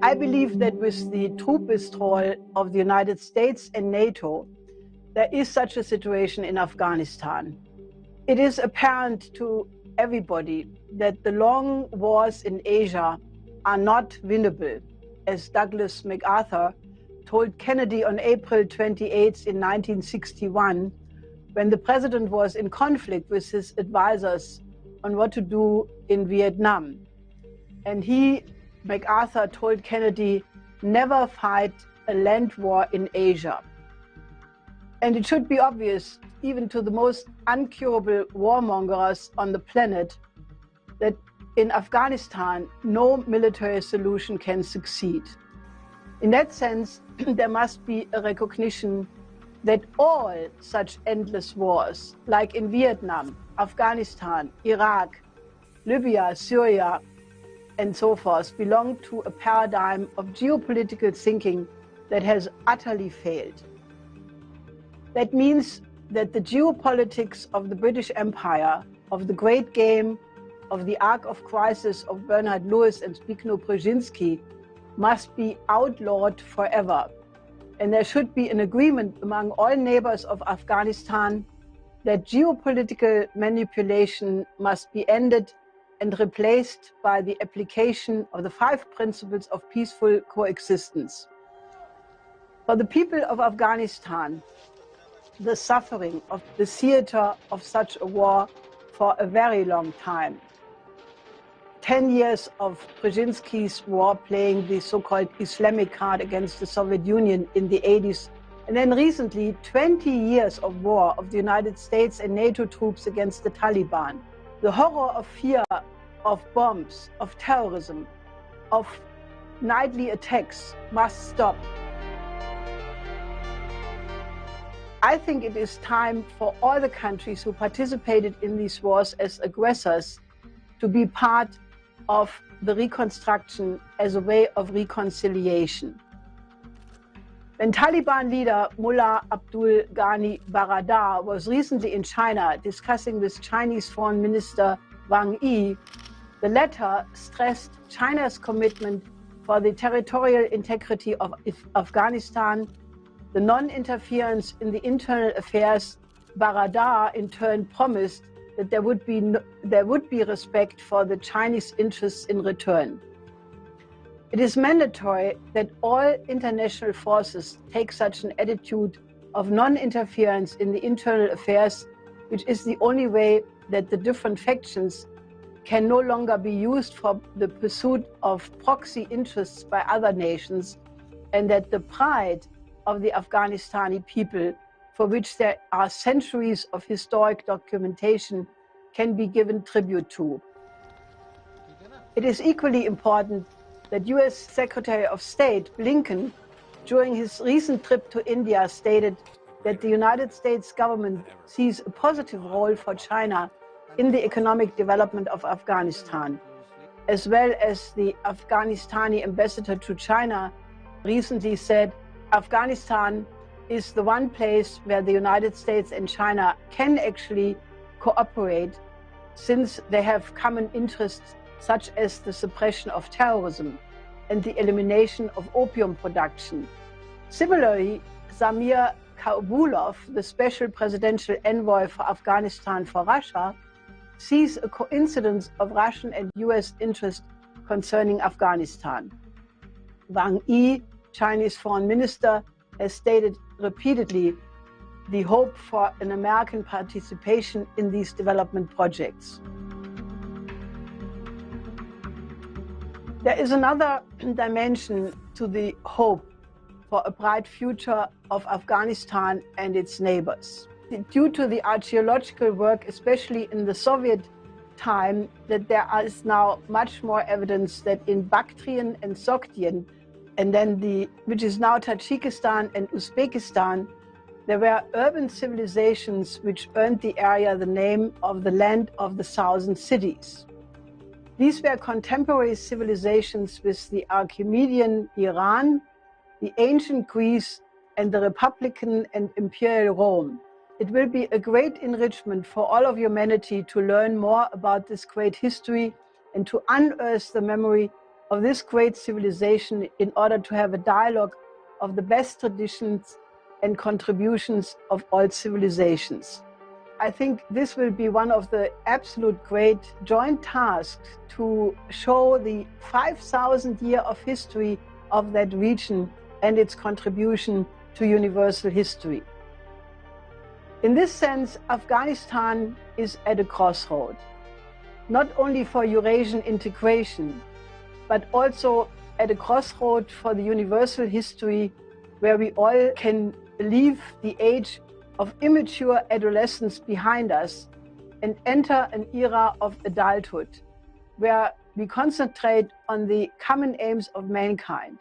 I believe that with the troop withdrawal of the United States and NATO, there is such a situation in Afghanistan. It is apparent to everybody that the long wars in Asia are not winnable, as Douglas MacArthur told Kennedy on April 28 in 1961, when the president was in conflict with his advisors on what to do in Vietnam. And MacArthur told Kennedy, never fight a land war in Asia. And it should be obvious, even to the most uncurable warmongers on the planet, that in Afghanistan, no military solution can succeed. In that sense, there must be a recognition that all such endless wars, like in Vietnam, Afghanistan, Iraq, Libya, Syria, and so forth, belong to a paradigm of geopolitical thinking that has utterly failed. That means that the geopolitics of the British Empire, of the Great Game, of the Arc of Crisis of Bernhard Lewis and Zbigniew Brzezinski must be outlawed forever. And there should be an agreement among all neighbors of Afghanistan that geopolitical manipulation must be ended and replaced by the application of the 5 principles of peaceful coexistence. For the people of Afghanistan, the suffering of the theater of such a war for a very long time. 10 years of Brzezinski's war playing the so-called Islamic card against the Soviet Union in the 80s, and then recently 20 years of war of the United States and NATO troops against the Taliban. The horror of fear, of bombs, of terrorism, of nightly attacks must stop. I think it is time for all the countries who participated in these wars as aggressors to be part of the reconstruction as a way of reconciliation. When Taliban leader Mullah Abdul Ghani Baradar was recently in China discussing with Chinese Foreign Minister Wang Yi, the latter stressed China's commitment for the territorial integrity of Afghanistan, the non-interference in the internal affairs. Baradar in turn promised that there would be respect for the Chinese interests in return. It is mandatory that all international forces take such an attitude of non-interference in the internal affairs, which is the only way that the different factions can no longer be used for the pursuit of proxy interests by other nations, and that the pride of the Afghanistani people, for which there are centuries of historic documentation, can be given tribute to. It is equally important that US Secretary of State Blinken, during his recent trip to India, stated that the United States government sees a positive role for China in the economic development of Afghanistan, as well as the Afghanistani ambassador to China recently said, Afghanistan is the one place where the United States and China can actually cooperate, since they have common interests such as the suppression of terrorism and the elimination of opium production. Similarly, Zamir Kabulov, the special presidential envoy for Afghanistan for Russia, sees a coincidence of Russian and US interest concerning Afghanistan. Wang Yi, Chinese foreign minister, has stated repeatedly the hope for an American participation in these development projects. There is another dimension to the hope for a bright future of Afghanistan and its neighbors. Due to the archaeological work, especially in the Soviet time, that there is now much more evidence that in Bactrian and Sogdian, and then which is now Tajikistan and Uzbekistan, there were urban civilizations which earned the area the name of the land of the thousand cities. These were contemporary civilizations with the Archimedean Iran, the ancient Greece, and the Republican and Imperial Rome. It will be a great enrichment for all of humanity to learn more about this great history and to unearth the memory of this great civilization in order to have a dialogue of the best traditions and contributions of all civilizations. I think this will be one of the absolute great joint tasks to show the 5,000 years of history of that region and its contribution to universal history. In this sense, Afghanistan is at a crossroad, not only for Eurasian integration, but also at a crossroad for the universal history where we all can leave the age of immature adolescence behind us and enter an era of adulthood, where we concentrate on the common aims of mankind.